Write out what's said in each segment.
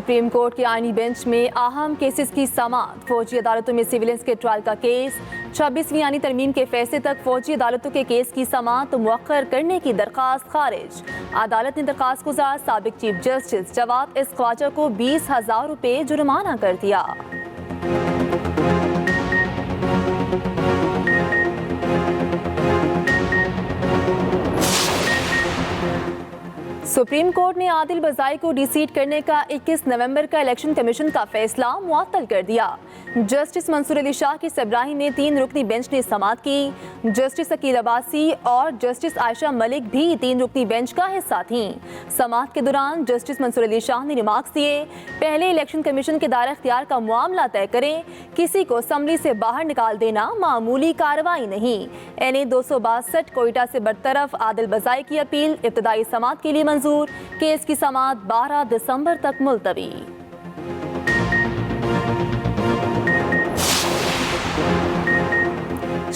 Supreme court के आईनी bench में अहम केसेस की समाअत। फौजी अदालतों में सिविलियंस के ट्रायल का केस 26वीं आईनी तरमीम के फैसले तक फौजी अदालतों के केस की समाअत मुअख्खर करने की दरखास्त खारिज। अदालत ने दरखास्त गुजार साबिक chief justice Jawad S Khawaja को 20,000 रुपये जुर्माना कर दिया। सुप्रीम कोर्ट ने आदिल बजाई को डिसीट करने का 21 नवंबर का इलेक्शन कमीशन का फैसला मुअत्तल कर दिया। जस्टिस मंसूर अली शाह की सरबराही में 3 रुकनी बेंच ने समाअत की। जस्टिस अकील अब्बासी और जस्टिस आयशा मलिक भी 3 रुकनी बेंच का हिस्सा थीं। समाअत के दौरान जस्टिस मंसूर अली शाह ने रिमार्क्स दिए, पहले इलेक्शन कमीशन के दायरा इख्तियार का मामला तय करें, किसी को असम्बली से बाहर निकाल देना मामूली कार्रवाई नहीं। NA 262 कोयटा से बरतरफ आदिल बजाई की अपील इब्तदाई समाअत के लिए मंजूर। केस की समाअत 12 दिसंबर तक मुलतवी।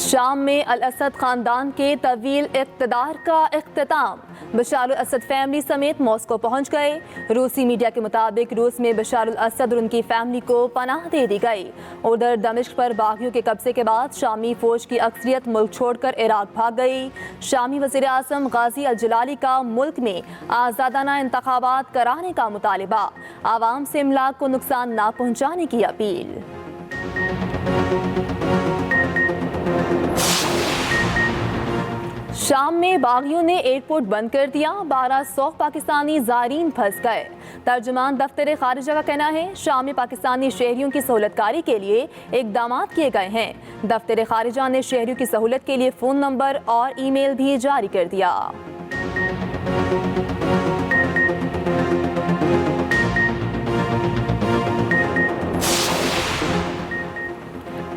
शाम में अल असद खानदान के तवील इक़्तिदार का इख्तिताम। बशार अल असद फैमिली समेत मॉस्को पहुंच गए। रूसी मीडिया के मुताबिक रूस में बशार अल असद और उनकी फैमिली को पनाह दे दी गई। उधर दमिश्क पर बागियों के कब्जे के बाद शामी फौज की अक्सरियत मुल्क छोड़कर इराक भाग गई। शामी वज़ीर आज़म गाजी अल जलाली का मुल्क में आज़ादाना इंतखाबात कराने का मुतालिबा। आवाम से इमलाक को नुकसान न पहुँचाने की अपील। शाम में बागियों ने एयरपोर्ट बंद कर दिया। 1200 पाकिस्तानी ज़ायरीन फंस गए। तर्जुमान दफ्तर खारिजा का कहना है, शाम में पाकिस्तानी शहरियों की सहूलतकारी के लिए इकदाम किए गए हैं। दफ्तर खारिजा ने शहरियों की सहूलत के लिए फ़ोन नंबर और ईमेल भी जारी कर दिया।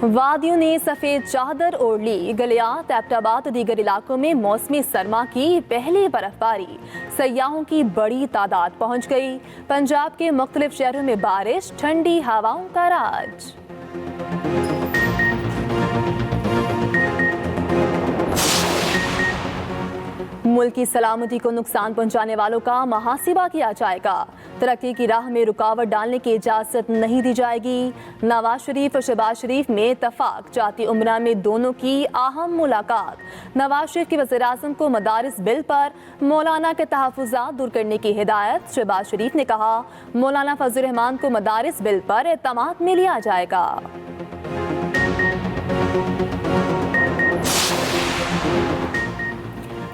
वादियों ने सफ़ेद चादर ओढ़ ली। गलियात, एबटाबाद और दीगर इलाकों में मौसमी सरमा की पहली बर्फबारी। सयाहों की बड़ी तादाद पहुंच गई। पंजाब के मुख्तलिफ शहरों में बारिश, ठंडी हवाओं का राज। मुल्क की सलामती को नुकसान पहुंचाने वालों का मुहासिबा किया जाएगा। तरक्की की राह में रुकावट डालने की इजाज़त नहीं दी जाएगी। नवाज शरीफ और शहबाज शरीफ में इत्तफाक। जाती उमरा में दोनों की अहम मुलाकात। नवाज शरीफ की वज़ीर आज़म को मदारिस बिल पर मौलाना के तहफ़्फ़ुज़ात दूर करने की हिदायत। शहबाज शरीफ ने कहा, मौलाना फजल रहमान को मदारिस बिल पर एतमाद में लिया जाएगा।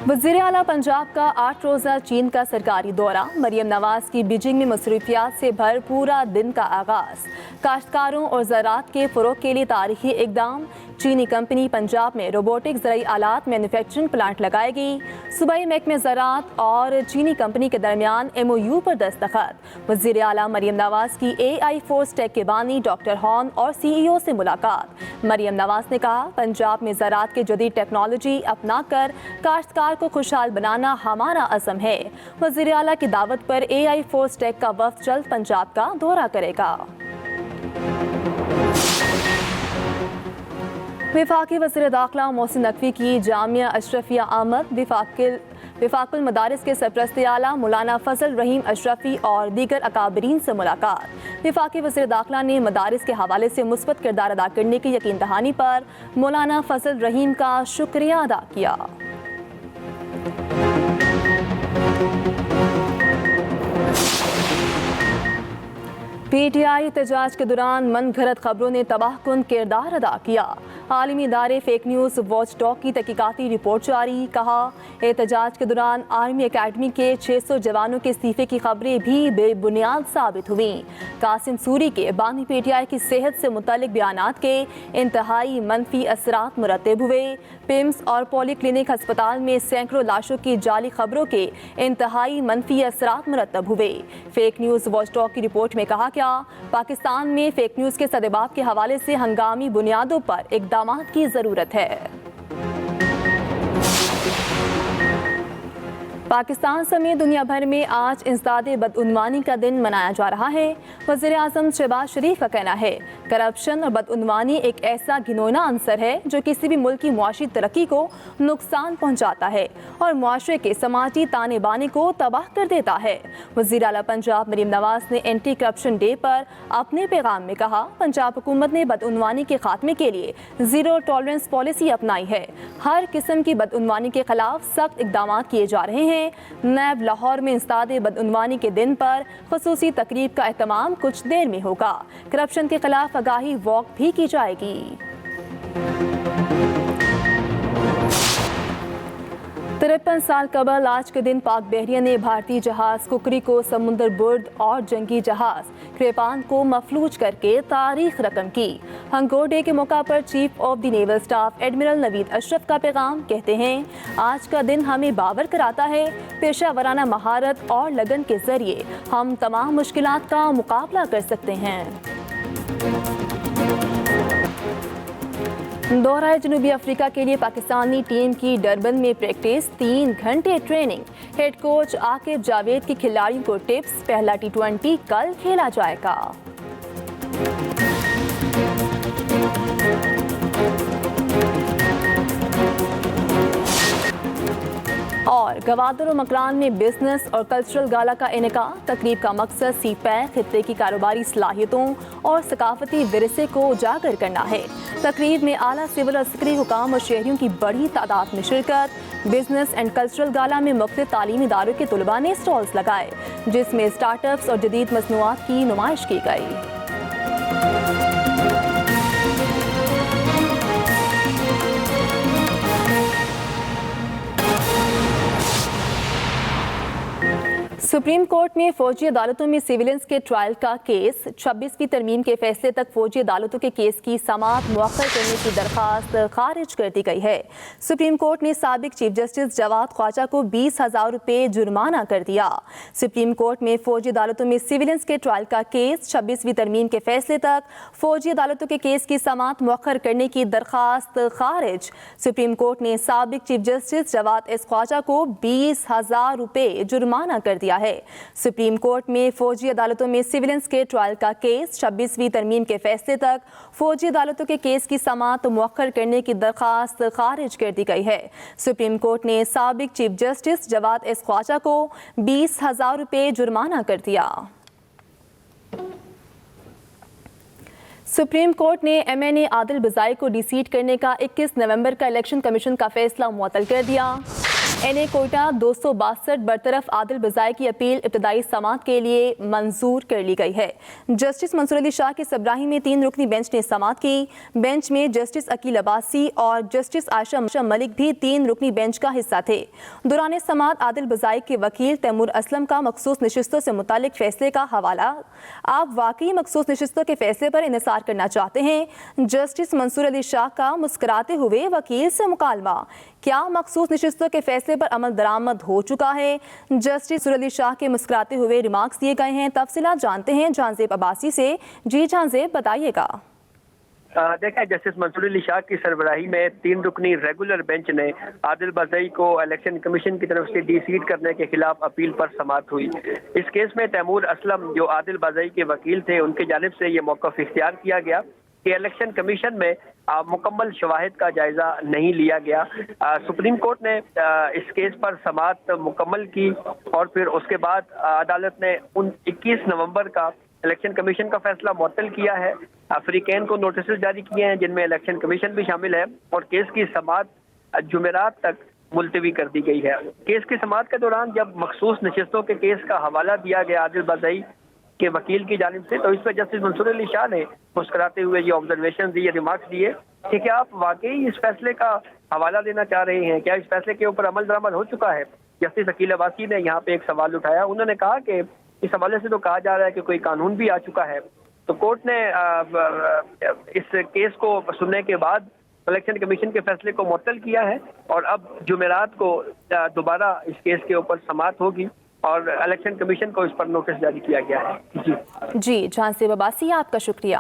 वज़ीर आला पंजाब का 8 रोज़ा चीन का सरकारी दौरा। मरियम नवाज की बीजिंग में मसरूफियात से भर पूरा दिन का आगाज़। काश्तकारों और ज़राअत के फ़रोग़ के लिए तारीखी इक़दाम। चीनी कंपनी पंजाब में रोबोटिक ज़राई आलात मैन्युफैक्चरिंग प्लांट लगाएगी। सूबाई महकमे ज़राअत और चीनी कंपनी के दरमियान MOU पर दस्तखत। वज़ीर आला मरियम नवाज की AI फोर्स टेक के बानी डॉक्टर हॉन और CEO से मुलाकात। मरियम नवाज ने कहा, पंजाब में ज़राअत के जदीद टेक्नोलॉजी अपना कर काश्तकार को खुशहाल बनाना हमारा अज़म है। वज़ीर आला की दावत पर AI फोर्स टेक का वफ़द जल्द पंजाब का दौरा करेगा। वफाकी वज़ीर दाखिला मोहसिन नकवी की जामिया अशरफिया आमद। वफाकुल मदारिस के सरपरस्त आला मौलाना फजल रहीम अशरफी और दीगर अकाबरीन से मुलाकात। वफाकी वज़ीर दाखिला ने मदारिस के हवाले से मुस्बत किरदार अदा करने की यकीन दहानी पर मौलाना फजल रहीम का शुक्रिया अदा किया। PTI एहतजाज के दौरान मन घड़त खबरों ने तबाहकुन किरदार अदा किया। आलमी इदारे फेक न्यूज़ वॉच डॉग की तहकीकाती रिपोर्ट जारी। कहा, एहतजाज के दौरान आर्मी अकेडमी के 600 जवानों के इस्तीफे की खबरें भी बेबुनियाद साबित हुई। कासिम सूरी के बानी PTI की सेहत से मुतल्लिक बयानात के इंतहाई मनफी असरात मुरतब हुए। पिम्स और पॉलीक्लिनिक अस्पताल में सैकड़ों लाशों की जाली खबरों के इंतहाई मनफी असरात मुरतब हुए। फेक न्यूज़ वॉच डॉग की रिपोर्ट में कहा गया, पाकिस्तान में फेक न्यूज़ के सदेबाब के हवाले से हंगामी बुनियादों पर इक़दामात की ज़रूरत है। पाकिस्तान समेत दुनिया भर में आज इंसदादे बदउनवानी का दिन मनाया जा रहा है। वज़ीर आज़म शहबाज शरीफ का कहना है, करप्शन और बदउनवानी एक ऐसा घिनौना अंसर है जो किसी भी मुल्क की मुआशी तरक्की को नुकसान पहुँचाता है और मुआशरे के समाजी ताने बाने को तबाह कर देता है। वज़ीर आला पंजाब मरीम नवाज ने एंटी करप्शन डे पर अपने पैगाम में कहा, पंजाब हुकूमत ने बदउनवानी के खात्मे के लिए ज़ीरो टॉलरेंस पॉलिसी अपनाई है। हर किस्म की बदउनवानी के खिलाफ सख्त इक़दाम किए जा रहे हैं। नैब लाहौर में इंसदादे बदउनवानी के दिन पर खुसूसी तकरीब का एहतमाम कुछ देर में होगा। करप्शन के खिलाफ आगाही वॉक भी की जाएगी। 53 साल कबल आज के दिन पाक बहरिया ने भारतीय जहाज कुकरी को समुंदर बुर्द और जंगी जहाज क्रेपान को मफलूज करके तारीख रकम की। हंगोर डे के मौका पर chief of the naval staff admiral Naveed Ashraf का पैगाम कहते हैं, आज का दिन हमें बावर कराता है पेशा वराना महारत और लगन के जरिए हम तमाम मुश्किलात का मुकाबला कर सकते हैं। दौरा जनूबी अफ्रीका के लिए पाकिस्तानी टीम की डरबन में प्रैक्टिस, 3 घंटे training. Head coach Aqib Javed के खिलाड़ियों को टिप्स, पहला T20 कल खेला जाएगा। और गवादर और मकरान में बिजनेस और कल्चरल गाला का इनेकाद। तकरीब का मकसद सीपैक खित्ते की कारोबारी सलाहियतों और सकाफती विरसे को उजागर करना है। तकरीब में आला सिविल और अस्करी हुकाम और शहरियों की बड़ी तादाद में शिरकत। बिजनेस एंड कल्चरल गाला में मुख्तलिफ तालीमी इदारों के तलबा ने स्टॉल्स लगाए, जिसमें स्टार्टअप्स और जदीद मसनूआत की नुमाइश की गई। सुप्रीम कोर्ट में फौजी अदालतों में सिविलियंस के ट्रायल का केस, 26वीं तरमीम के फैसले तक फौजी अदालतों के केस की समाअत मुअख्खर करने की दरख्वास्त खारिज कर दी गई है। सुप्रीम कोर्ट ने साबिक चीफ जस्टिस जवाद ख्वाजा को 20,000 रुपये जुर्माना कर दिया। सुप्रीम कोर्ट में फौजी अदालतों में सिविलियंस के ट्रायल का केस, 26वीं तरमीम के फैसले तक फौजी अदालतों के केस की समाअत मुअख्खर करने की दरख्वास्त खारिज। सुप्रीम कोर्ट ने साबिक chief justice Jawad S Khawaja को 20,000 रुपये जुर्माना कर दिया है। सुप्रीम कोर्ट में फौजी अदालतों में सिविलियंस के ट्रायल का केस, 26वीं तरमीम के फैसले तक फौजी अदालतों के केस की समाअत मुअख्खर करने की दरख्वास्त खारिज कर दी गई है। सुप्रीम कोर्ट ने साबिक chief justice Jawad S Khawaja को 20,000 रुपये जुर्माना कर दिया। सुप्रीम कोर्ट ने MNA आदिल बज़ाई को डिसीट करने का 21 नवंबर का इलेक्शन कमीशन का फैसला मुअत्तल कर दिया। NA कोयटा 262 बरतरफ आदिल बज़ाई की अपील इब्तदाई समाअत के लिए मंजूर कर ली गई है। जस्टिस मंसूर अली शाह की सबराही में 3 रुकनी बेंच ने समाअत की। बेंच में जस्टिस अकील अब्बासी और जस्टिस आयशा मलिक भी 3 रुकनी बेंच का हिस्सा थे। दौरान समाअत आदिल बज़ाई के वकील तैमूर असलम का मखसूस नशिस्तों से मुतालिक फैसले का हवाला, आप वाकई मखसूस नशिस्तों के फैसले पर इन्हिसार करना चाहते हैं? जस्टिस मंसूर अली शाह का मुस्कुराते हुए वकील से मुकालमा, क्या मखसूस नशिस्तों के फैसले पर अमल दरामद हो चुका है? जस्टिस मंसूर अली शाह के मुस्कुराते हुए रिमार्क्स दिए गए हैं। तफसीलात जानते हैं जहांजेब अब्बासी से। जी जहांजेब, बताइएगा। देखा, जस्टिस मंसूर अली शाह की सरबराही में 3 रुकनी रेगुलर बेंच ने आदिल बज़ाई को इलेक्शन कमीशन की तरफ से डिसीट करने के खिलाफ अपील पर समाअत हुई। इस केस में तैमूर असलम जो आदिल बज़ाई के वकील थे, उनकी जानिब से ये मौक़िफ़ इख्तियार किया गया कि इलेक्शन कमीशन में मुकम्मल शवाहिद का जायजा नहीं लिया गया। सुप्रीम कोर्ट ने इस केस पर समाअत मुकम्मल की और फिर उसके बाद अदालत ने 21 नवंबर का इलेक्शन कमीशन का फैसला मुअत्तल किया है। अफ्रीकैन को नोटिस जारी किए हैं जिनमें इलेक्शन कमीशन भी शामिल है और केस की समाअत जुमेरात तक मुलतवी कर दी गई है। केस की समाअत के दौरान जब मखसूस नशिस्तों के केस का हवाला दिया गया आदिल बज़ाई के वकील की जानिब से, तो इस पर जस्टिस मंसूर अली शाह ने मुस्कुराते हुए ये ऑब्जर्वेशन दिए, रिमार्क्स दिए कि क्या आप वाकई इस फैसले का हवाला देना चाह रहे हैं? क्या इस फैसले के ऊपर अमल दरामद हो चुका है? जस्टिस अकील अब्बासी ने यहाँ पे एक सवाल उठाया। उन्होंने कहा कि इस हवाले से तो कहा जा रहा है कि कोई कानून भी आ चुका है। तो कोर्ट ने इस केस को सुनने के बाद इलेक्शन कमीशन के फैसले को मुअत्तल किया है और अब जुमेरात को दोबारा इस केस के ऊपर समाअत होगी और इलेक्शन कमीशन को इस पर नोटिस जारी किया गया है। जी जहांजेब अब्बासी, आपका शुक्रिया।